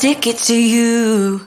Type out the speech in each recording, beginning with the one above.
stick it to you.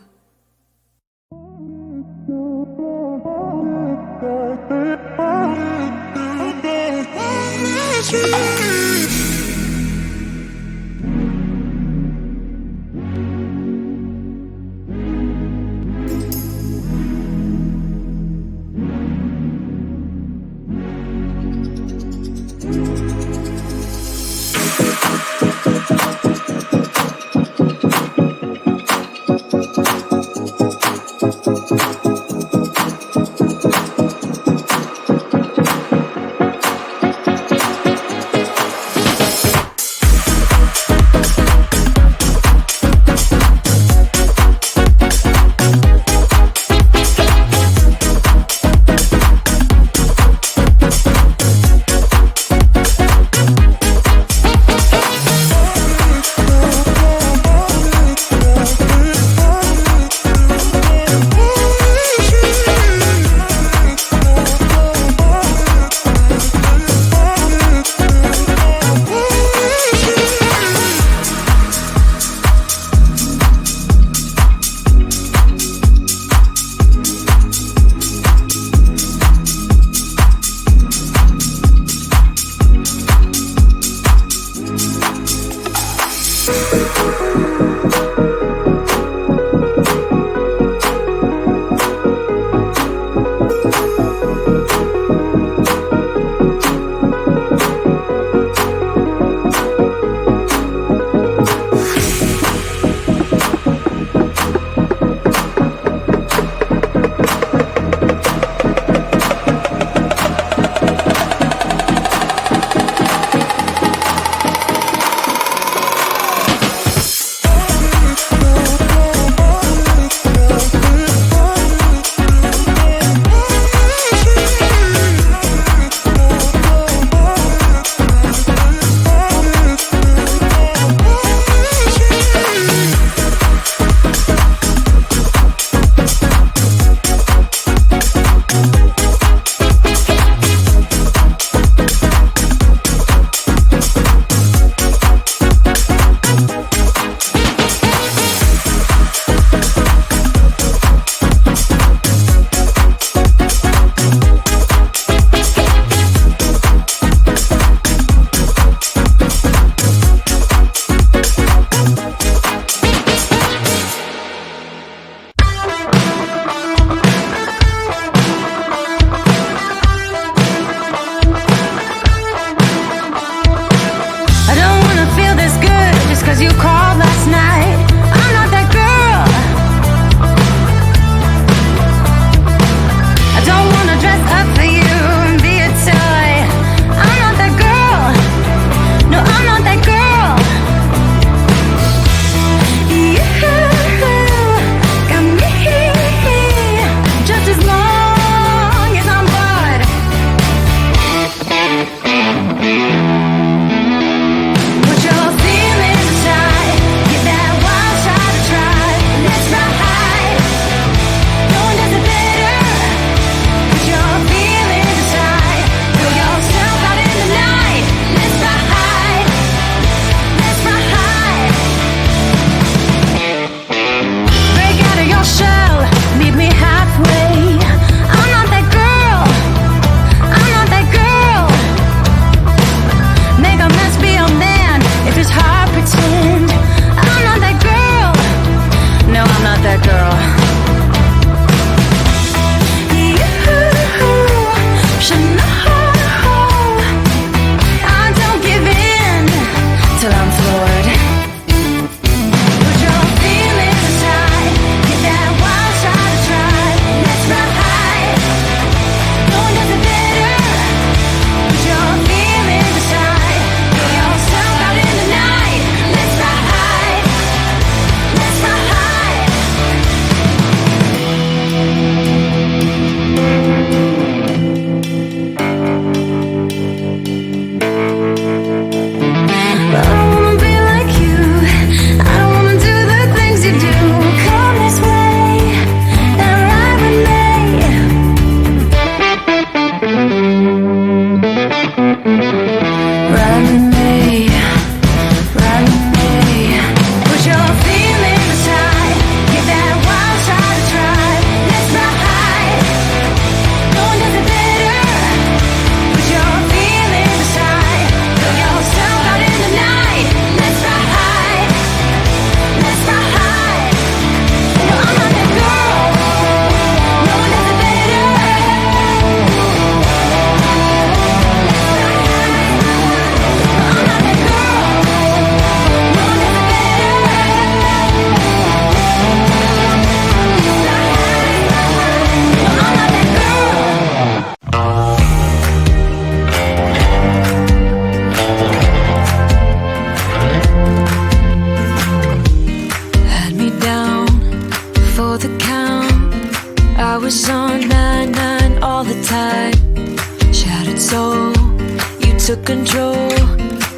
took control,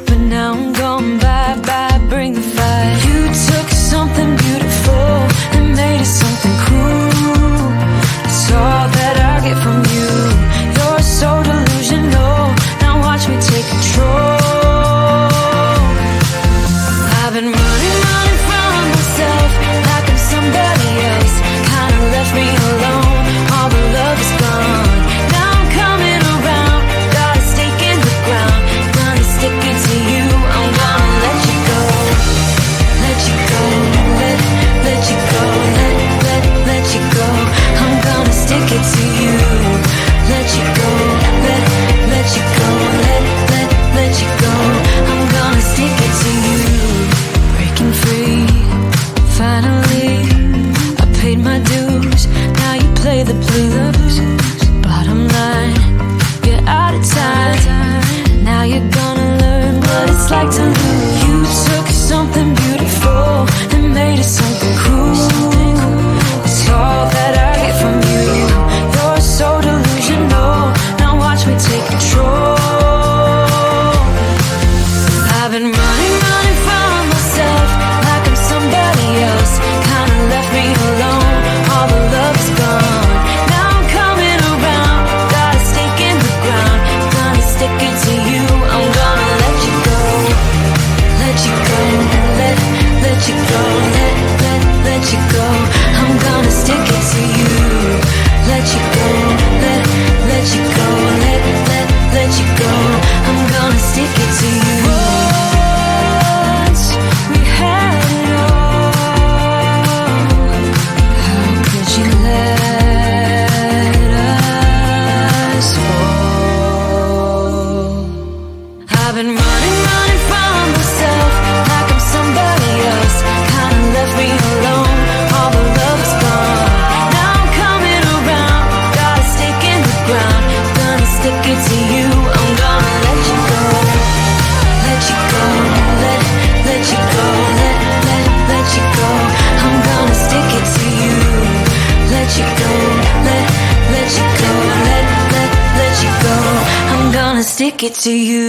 but now I'm gone. Bye bye, bring the fire. You took something beautiful and made it something cruel. It's all that I get from you. You're so delusional. Now watch me take control. I've been running from myself like I'm somebody else. Kinda left me alone. All the love is gone. Now I'm coming around. Got a stake in the ground. Gonna stick it to you. I'm gonna let you go. Let you go. Let you go. Let you go. I'm gonna stick it to you. Let you go. Let you go. Let you go. I'm gonna stick it to you. Breaking free. Finally, I paid my dues. Now you play the blues. Bottom line, you're out of time. Now you're gonna learn what it's like to lose. You took something beautiful and made it something cruel. It's all that I get from you. You're so delusional. Now watch me take control. I've been running from myself like I'm somebody else. Kinda left me alone. All the love is gone. Now I'm coming around. Got a stake in the ground. Gonna stick it to you. I'm gonna let you go. Let you go. Let you go. Let you go. I'm gonna stick it to you. Let you go. Let you go. Let you go. I'm gonna stick it to you. Once we had it all. How could you let us fall? I've been running from myself like I'm somebody else. Kinda left me alone. All the love is gone. Now I'm coming around. Got a stake in the ground. Gonna stick it to you. I'm gonna let you go. Let you go. Let you go. Let you go. I'm gonna stick it to you. Let you go. Let you go. Let you go. I'm gonna stick it to you.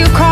you cry.